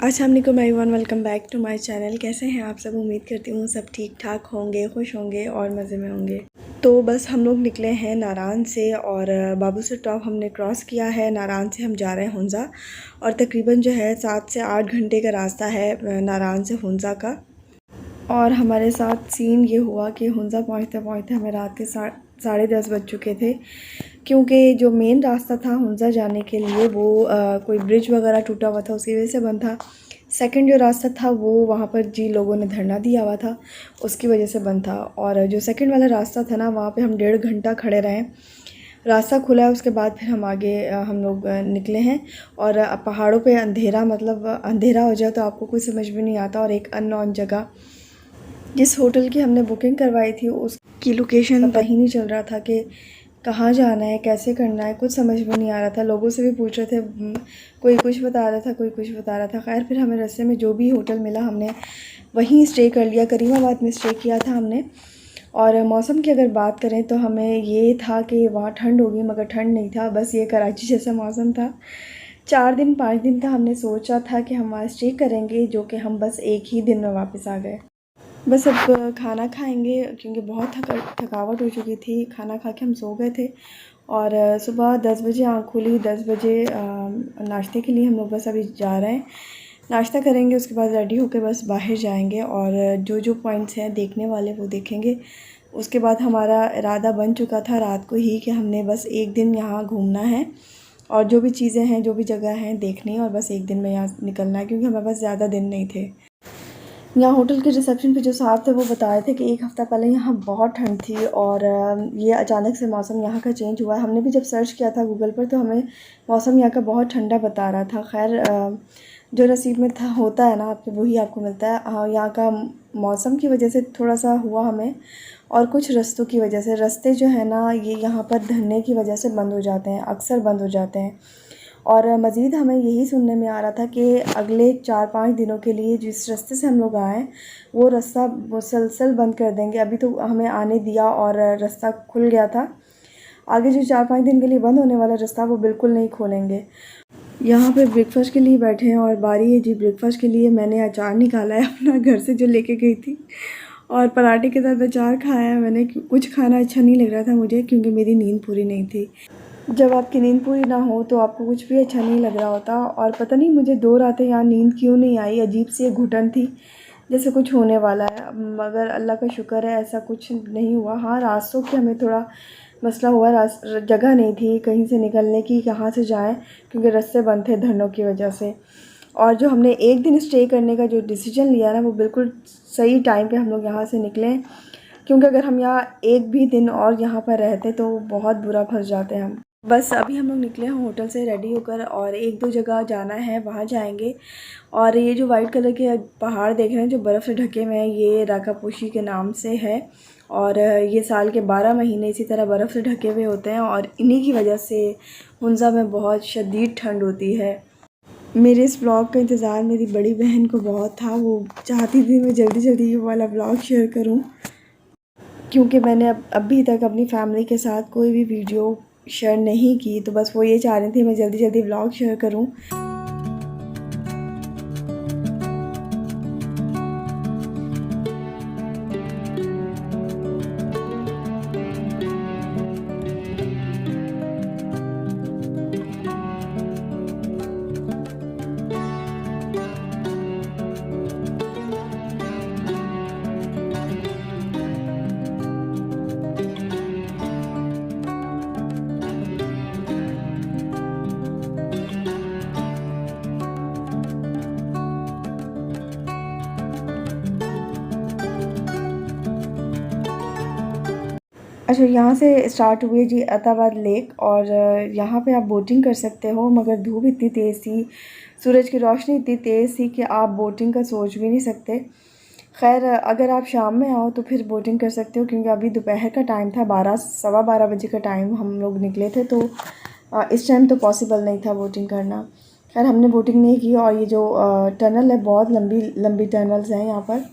अस्सलामुअलैकुम everyone, welcome back to my channel. कैसे हैं आप सब? उम्मीद करती हूँ सब ठीक ठाक होंगे, खुश होंगे और मज़े में होंगे। तो बस हम लोग निकले हैं नारान से और बाबूसर टॉप हमने क्रॉस किया है। नारान से हम जा रहे हैं हुंज़ा और तकरीबन जो है 7 से 8 घंटे का रास्ता है नारान से हुंज़ा का। और हमारे साथ सीन ये हुआ कि हुंज़ा पहुँचते पहुँचते हमें रात के 10:30 बज चुके थे, क्योंकि जो मेन रास्ता था हुंज़ा जाने के लिए वो कोई ब्रिज वगैरह टूटा हुआ था, उसकी वजह से बंद था। सेकंड जो रास्ता था वो वहाँ पर जी लोगों ने धरना दिया हुआ था, उसकी वजह से बंद था। और जो सेकंड वाला रास्ता था ना, वहाँ पे हम 1.5 घंटा खड़े रहे। रास्ता खुला है, उसके बाद फिर हम आगे हम लोग निकले हैं। और पहाड़ों पे अंधेरा, मतलब अंधेरा हो जाए तो आपको कुछ समझ में नहीं आता। और एक अननोन जगह, जिस होटल की हमने बुकिंग करवाई थी उसकी लोकेशन पता ही नहीं चल रहा था कि कहाँ जाना है, कैसे करना है, कुछ समझ में नहीं आ रहा था। लोगों से भी पूछ रहे थे, कोई कुछ बता रहा था, कोई कुछ बता रहा था। खैर फिर हमें रास्ते में जो भी होटल मिला हमने वहीं स्टे कर लिया। करीमाबाद में स्टे किया था हमने। और मौसम की अगर बात करें तो हमें ये था कि वहाँ ठंड होगी, मगर ठंड नहीं था, बस ये कराची जैसा मौसम था। 4 दिन 5 दिन का हमने सोचा था कि हम वहाँ स्टे करेंगे, जो कि हम बस एक ही दिन में वापस आ गए। बस अब खाना खाएंगे, क्योंकि बहुत थकावट हो चुकी थी। खाना खा के हम सो गए थे। और सुबह 10 बजे आँख खुली। 10 बजे नाश्ते के लिए हम लोग बस अभी जा रहे हैं। नाश्ता करेंगे, उसके बाद रेडी होकर बस बाहर जाएंगे और जो जो पॉइंट्स हैं देखने वाले वो देखेंगे। उसके बाद हमारा इरादा बन चुका था रात को ही कि हमने बस एक दिन यहाँ घूमना है और जो भी चीज़ें हैं, जो भी जगह हैं देखनी है, और बस एक दिन में यहाँ निकलना है, क्योंकि हमारे पास ज़्यादा दिन नहीं थे। यहाँ होटल के रिसेप्शन पे जो साहब थे वो बता रहे थे कि एक हफ़्ता पहले यहाँ बहुत ठंड थी और ये अचानक से मौसम यहाँ का चेंज हुआ है। हमने भी जब सर्च किया था गूगल पर तो हमें मौसम यहाँ का बहुत ठंडा बता रहा था। खैर जो नसीब में था होता है ना आपके, वही आपको मिलता है। यहाँ का मौसम की वजह से थोड़ा सा हुआ हमें, और कुछ रास्तों की वजह से। रास्ते जो है ना ये यहाँ पर धरने की वजह से बंद हो जाते हैं, अक्सर बंद हो जाते हैं। और मज़ीद हमें यही सुनने में आ रहा था कि अगले 4-5 दिनों के लिए जिस रास्ते से हम लोग आए वो रास्ता मुसलसल बंद कर देंगे। अभी तो हमें आने दिया और रास्ता खुल गया था। आगे जो 4-5 दिन के लिए बंद होने वाला रास्ता वो बिल्कुल नहीं खोलेंगे। यहाँ पे ब्रेकफास्ट के लिए बैठे हैं और बारी है जी ब्रेकफास्ट के लिए। मैंने अचार निकाला है अपना घर से जो लेके गई थी, और पराठे के साथ अचार खाया है मैंने। कुछ खाना अच्छा नहीं लग रहा था मुझे, क्योंकि मेरी नींद पूरी नहीं थी। जब आपकी नींद पूरी ना हो तो आपको कुछ भी अच्छा नहीं लग रहा होता। और पता नहीं मुझे 2 रातें यहाँ नींद क्यों नहीं आई, अजीब सी एक घुटन थी जैसे कुछ होने वाला है, मगर अल्लाह का शुक्र है ऐसा कुछ नहीं हुआ। हाँ, रास्तों की हमें थोड़ा मसला हुआ। जगह नहीं थी कहीं से निकलने की, कहाँ से जाएं, क्योंकि रास्ते बंद थे धरनों की वजह से। और जो हमने एक दिन स्टे करने का जो डिसीजन लिया ना, वो बिल्कुल सही टाइम पे हम लोग यहाँ से निकले, क्योंकि अगर हम यहाँ एक भी दिन और यहाँ पर रहते तो बहुत बुरा फंस जाते हम। बस अभी हम लोग निकले हैं होटल से रेडी होकर, और 1-2 जगह जाना है, वहाँ जाएंगे। और ये जो वाइट कलर के पहाड़ देख रहे हैं जो बर्फ़ से ढके हुए हैं, ये राकापोशी के नाम से है। और ये साल के 12 महीने इसी तरह बर्फ़ से ढके हुए होते हैं, और इन्हीं की वजह से हुंज़ा में बहुत शदीद ठंड होती है। मेरे इस ब्लॉग का इंतज़ार मेरी बड़ी बहन को बहुत था। वो चाहती थी मैं जल्दी जल्दी ये वाला ब्लॉग शेयर करूं, क्योंकि मैंने अभी तक अपनी फैमिली के साथ कोई भी वीडियो शेयर नहीं की, तो बस वो ये चाह रही थी मैं जल्दी जल्दी ब्लॉग शेयर करूं। अच्छा, यहाँ से स्टार्ट हुई जी अताबाद लेक, और यहाँ पे आप बोटिंग कर सकते हो, मगर धूप इतनी तेज़ थी, सूरज की रोशनी इतनी तेज़ थी कि आप बोटिंग का सोच भी नहीं सकते। खैर अगर आप शाम में आओ तो फिर बोटिंग कर सकते हो, क्योंकि अभी दोपहर का टाइम था, 12 सवा 12 बजे का टाइम हम लोग निकले थे, तो इस टाइम तो पॉसिबल नहीं था बोटिंग करना। खैर हमने बोटिंग नहीं की। और ये जो टनल है, बहुत लंबी लंबी टनल्स हैं यहाँ पर।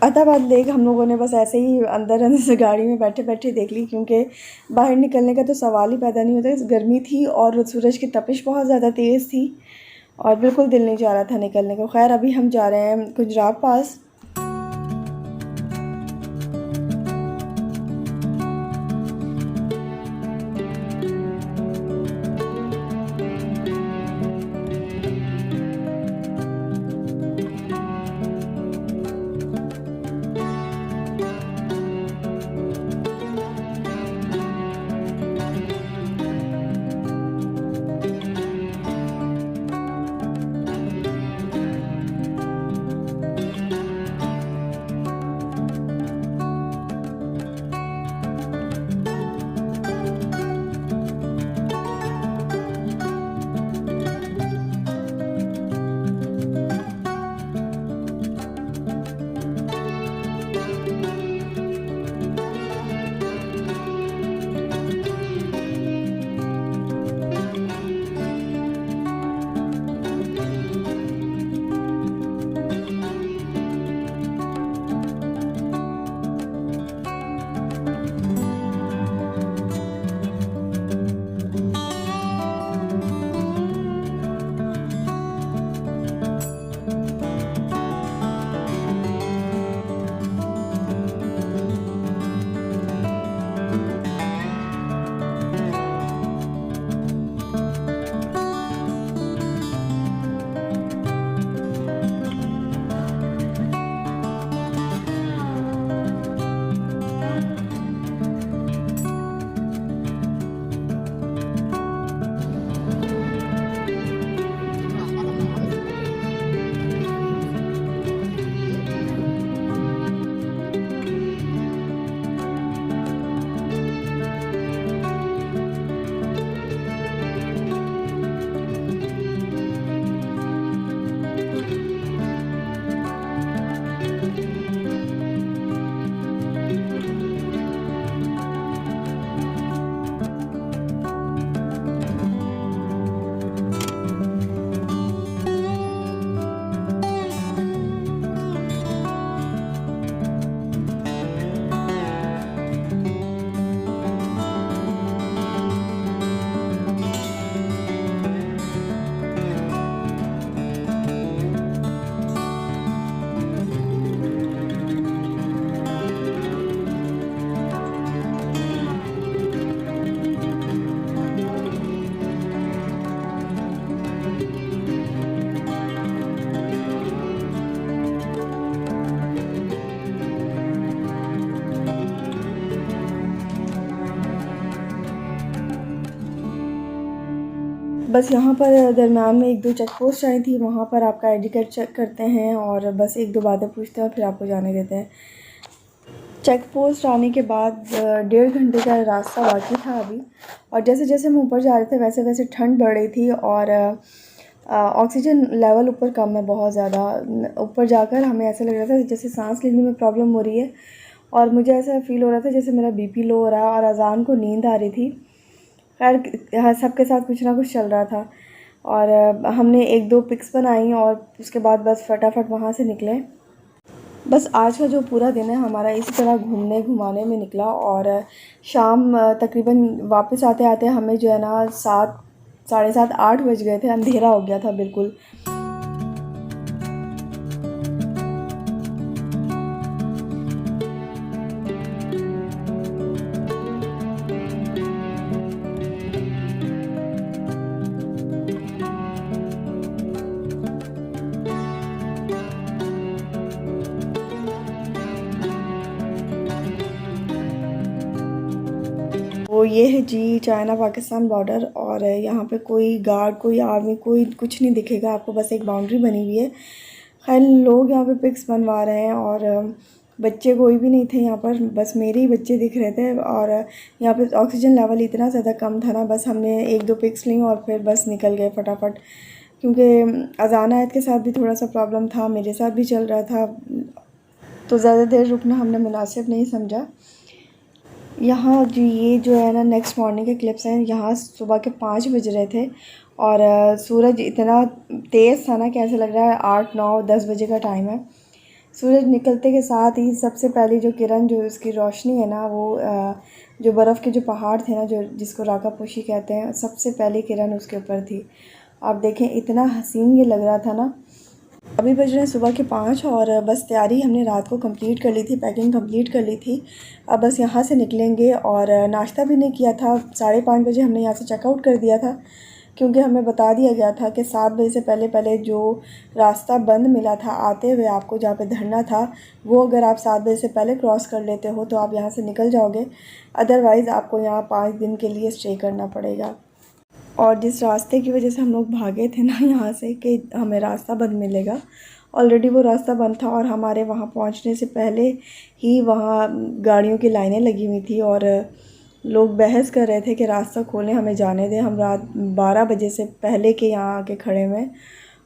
अहमदाबाद लेक हम लोगों ने बस ऐसे ही अंदर अंदर से गाड़ी में बैठे बैठे देख ली, क्योंकि बाहर निकलने का तो सवाल ही पैदा नहीं होता। गर्मी थी और सूरज की तपिश बहुत ज़्यादा तेज़ थी, और बिल्कुल दिल नहीं चाह रहा था निकलने को। खैर अभी हम जा रहे हैं गुजरात पास। बस यहाँ पर दरम्यान में एक दो चेक पोस्ट आई थी, वहाँ पर आपका आईडी कार्ड चेक करते हैं और बस एक दो बातें पूछते हैं और फिर आपको जाने देते हैं। चेक पोस्ट आने के बाद 1.5 घंटे का रास्ता बाकी था अभी, और जैसे जैसे हम ऊपर जा रहे थे वैसे वैसे ठंड बढ़ रही थी और ऑक्सीजन लेवल ऊपर कम है बहुत ज़्यादा। ऊपर जाकर हमें ऐसा लग रहा था जैसे सांस लेने में प्रॉब्लम हो रही है, और मुझे ऐसा फ़ील हो रहा था जैसे मेरा बीपी लो हो रहा है, और अजान को नींद आ रही थी। खैर सबके साथ कुछ ना कुछ चल रहा था, और हमने एक दो पिक्स बनाई और उसके बाद बस फटाफट वहाँ से निकले। बस आज का जो पूरा दिन है हमारा इसी तरह घूमने घुमाने में निकला, और शाम तकरीबन वापस आते आते हमें जो है ना 7 साढ़े 7 8 बज गए थे, अंधेरा हो गया था बिल्कुल। वो ये है जी चाइना पाकिस्तान बॉर्डर, और यहाँ पे कोई गार्ड कोई आर्मी कोई कुछ नहीं दिखेगा आपको, बस एक बाउंड्री बनी हुई है। खैर लोग यहाँ पे पिक्स बनवा रहे हैं, और बच्चे कोई भी नहीं थे यहाँ पर, बस मेरे ही बच्चे दिख रहे थे। और यहाँ पे ऑक्सीजन लेवल इतना ज़्यादा कम था ना, बस हमने एक दो पिक्स ली और फिर बस निकल गए फटाफट, क्योंकि अजान आयत के साथ भी थोड़ा सा प्रॉब्लम था, मेरे साथ भी चल रहा था, तो ज़्यादा देर रुकना हमने मुनासिब नहीं समझा। यहाँ जी ये जो है ना नेक्स्ट मॉर्निंग के क्लिप्स हैं। यहाँ सुबह के 5 बज रहे थे, और सूरज इतना तेज़ था ना कि ऐसा लग रहा है 8 9 10 बजे का टाइम है। सूरज निकलते के साथ ही सबसे पहली जो किरण जो उसकी रोशनी है ना, वो जो बर्फ़ के जो पहाड़ थे ना, जो जिसको राकापोशी कहते हैं, सबसे पहली किरण उसके ऊपर थी। आप देखें इतना हसीन ये लग रहा था ना। अभी बज रहे हैं सुबह के 5 और बस तैयारी हमने रात को कंप्लीट कर ली थी, पैकिंग कंप्लीट कर ली थी। अब बस यहाँ से निकलेंगे और नाश्ता भी नहीं किया था। 5:30 बजे हमने यहाँ से चेकआउट कर दिया था, क्योंकि हमें बता दिया गया था कि 7 बजे से पहले पहले जो रास्ता बंद मिला था आते हुए आपको, जहाँ पे धरना था, वो अगर आप 7 बजे से पहले क्रॉस कर लेते हो तो आप यहाँ से निकल जाओगे। अदरवाइज़ आपको यहाँ 5 दिन के लिए स्टे करना पड़ेगा। और जिस रास्ते की वजह से हम लोग भागे थे ना यहाँ से कि हमें रास्ता बंद मिलेगा, ऑलरेडी वो रास्ता बंद था और हमारे वहाँ पहुँचने से पहले ही वहाँ गाड़ियों की लाइनें लगी हुई थी और लोग बहस कर रहे थे कि रास्ता खोलें, हमें जाने दें। हम रात 12 बजे से पहले के यहाँ आके खड़े हुए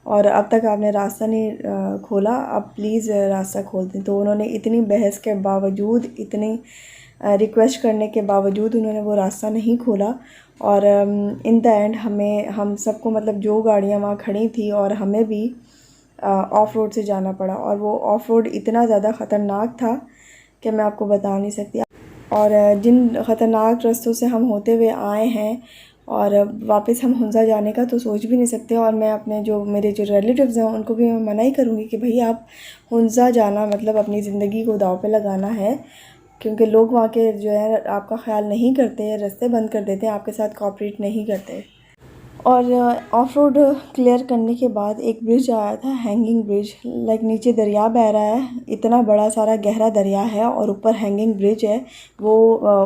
और अब तक आपने रास्ता नहीं खोला, अब प्लीज़ रास्ता खोल दें। तो उन्होंने इतनी बहस के बावजूद, इतनी रिक्वेस्ट करने के बावजूद उन्होंने वो रास्ता नहीं खोला और इन द एंड हम सबको, मतलब जो गाड़ियाँ वहाँ खड़ी थी और हमें भी ऑफ़ रोड से जाना पड़ा। और वो ऑफ़ रोड इतना ज़्यादा ख़तरनाक था कि मैं आपको बता नहीं सकती। और जिन ख़तरनाक रास्तों से हम होते हुए आए हैं और वापस हम हुंज़ा जाने का तो सोच भी नहीं सकते। और मैं अपने जो मेरे जो रिलेटिव्स हैं उनको भी मैं मना ही करूँगी कि भाई आप हुंज़ा जाना मतलब अपनी ज़िंदगी को दाँव पे लगाना है, क्योंकि लोग वहाँ के जो है आपका ख्याल नहीं करते, रास्ते बंद कर देते हैं, आपके साथ कोऑपरेट नहीं करते। और ऑफ रोड क्लियर करने के बाद एक ब्रिज आया था, हैंगिंग ब्रिज, लाइक नीचे दरिया बह रहा है, इतना बड़ा सारा गहरा दरिया है और ऊपर हैंगिंग ब्रिज है। वो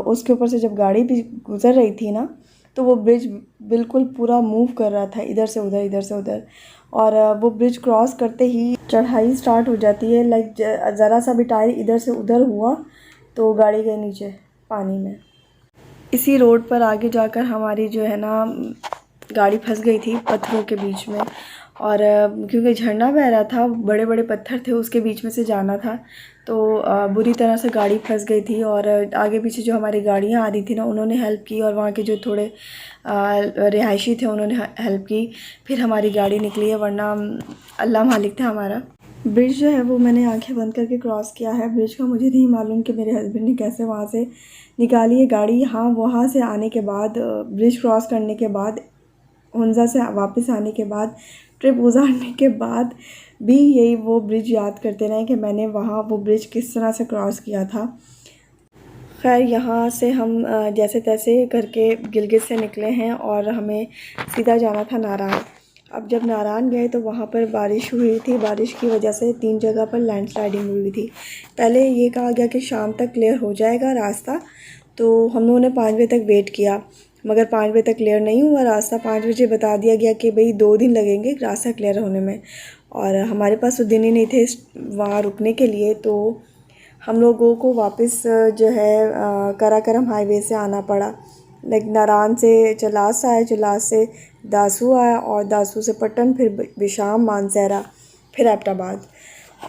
उसके ऊपर से जब गाड़ी भी गुज़र रही थी ना, तो वो ब्रिज बिल्कुल पूरा मूव कर रहा था, इधर से उधर, इधर से उधर। और वो ब्रिज क्रॉस करते ही चढ़ाई स्टार्ट हो जाती है, लाइक ज़रा सा भी टायर इधर से उधर हुआ तो गाड़ी गई नीचे पानी में। इसी रोड पर आगे जाकर हमारी जो है ना गाड़ी फंस गई थी पत्थरों के बीच में। और क्योंकि झरना बह रहा था, बड़े बड़े पत्थर थे, उसके बीच में से जाना था, तो बुरी तरह से गाड़ी फंस गई थी। और आगे पीछे जो हमारी गाड़ियाँ आ रही थी ना, उन्होंने हेल्प की और वहाँ के जो थोड़े रिहायशी थे उन्होंने हेल्प की, फिर हमारी गाड़ी निकली है, वरना अल्लाह मालिक था हमारा। ब्रिज जो है वो मैंने आंखें बंद करके क्रॉस किया है। ब्रिज का मुझे नहीं मालूम कि मेरे हस्बैंड ने कैसे वहाँ से निकाली है गाड़ी। हाँ, वहाँ से आने के बाद, ब्रिज क्रॉस करने के बाद, हुंज़ा से वापस आने के बाद, ट्रिप गुजारने के बाद भी यही वो ब्रिज याद करते रहे कि मैंने वहाँ वो ब्रिज किस तरह से क्रॉस किया था। खैर, यहाँ से हम जैसे तैसे करके गिलगित से निकले हैं और हमें सीधा जाना था नारायण। अब जब नारायण गए तो वहाँ पर बारिश हुई थी, बारिश की वजह से 3 जगह पर लैंडस्लाइडिंग हुई थी। पहले ये कहा गया कि शाम तक क्लियर हो जाएगा रास्ता, तो हम लोगों ने 5 बजे तक वेट किया, मगर 5 बजे तक क्लियर नहीं हुआ रास्ता। 5 बजे बता दिया गया कि भाई 2 दिन लगेंगे रास्ता क्लियर होने में, और हमारे पास तो दिन ही नहीं थे वहाँ रुकने के लिए। तो हम लोगों को वापस जो है कराकरम हाईवे से आना पड़ा। लाइक नारायण से चलास आया, चलास से दासू आया और दासू से पट्टन, फिर विशाम, मानसहरा, फिर एबटाबाद।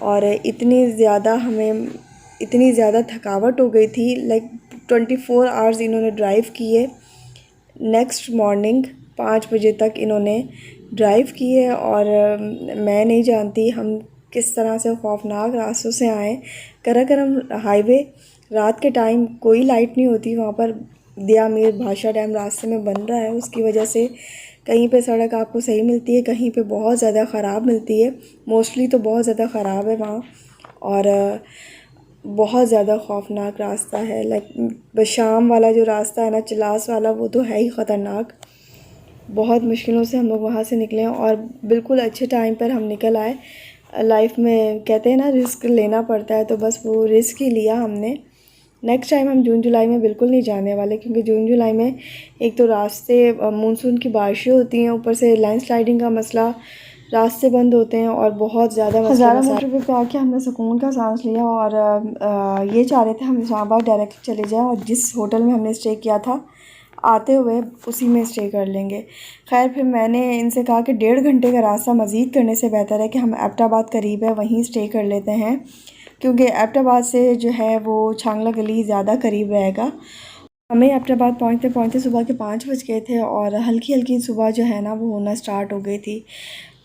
और इतनी ज़्यादा थकावट हो गई थी, लाइक 24 आवर्स इन्होंने ड्राइव किए। नेक्स्ट मॉर्निंग 5 बजे तक इन्होंने ड्राइव किए और मैं नहीं जानती हम किस तरह से खौफनाक रास्तों से आए। कराकरम हाईवे, रात के टाइम कोई लाइट नहीं होती वहाँ पर। दिया मीर भाषा डैम रास्ते में बन रहा है, उसकी वजह से कहीं पे सड़क आपको सही मिलती है, कहीं पे बहुत ज़्यादा ख़राब मिलती है। मोस्टली तो बहुत ज़्यादा ख़राब है वहाँ, और बहुत ज़्यादा खौफनाक रास्ता है। लाइक शाम वाला जो रास्ता है ना, चलास वाला, वो तो है ही ख़तरनाक। बहुत मुश्किलों से हम लोग वहाँ से निकले और बिल्कुल अच्छे टाइम पर हम निकल आए। लाइफ में कहते हैं ना, रिस्क लेना पड़ता है, तो बस वो रिस्क ही लिया हमने। नेक्स्ट टाइम हम जून जुलाई में बिल्कुल नहीं जाने वाले, क्योंकि जून जुलाई में एक तो रास्ते मानसून की बारिशें होती हैं, ऊपर से लैंडस्लाइडिंग का मसला, रास्ते बंद होते हैं और बहुत ज़्यादा हज़ारा मोटर पे आके हमने सुकून का सांस लिया। और ये चाह रहे थे हम इस्लामाबाद डायरेक्ट चले जाएं और जिस होटल में हमने स्टे किया था आते हुए उसी में स्टे कर लेंगे। खैर, फिर मैंने इनसे कहा कि 1.5 घंटे का रास्ता मज़ीद करने से बेहतर है कि हम एबटाबाद करीब है वहीं स्टे कर लेते हैं, क्योंकि एबटाबाद से जो है वो छांगला गली ज़्यादा करीब रहेगा। हमें एबटाबाद पहुँचते पहुँचते सुबह के 5 बज गए थे और हल्की हल्की सुबह जो है ना वो होना स्टार्ट हो गई थी।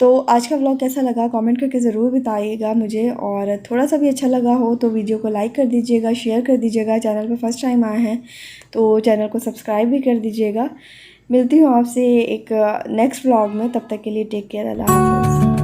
तो आज का व्लॉग कैसा लगा कमेंट करके ज़रूर बताइएगा मुझे, और थोड़ा सा भी अच्छा लगा हो तो वीडियो को लाइक कर दीजिएगा, शेयर कर दीजिएगा। चैनल पर फर्स्ट टाइम आए हैं तो चैनल को सब्सक्राइब भी कर दीजिएगा। मिलती हूँ आपसे एक नेक्स्ट व्लॉग में, तब तक के लिए टेक केयर, अल्लाह हाफ़िज़।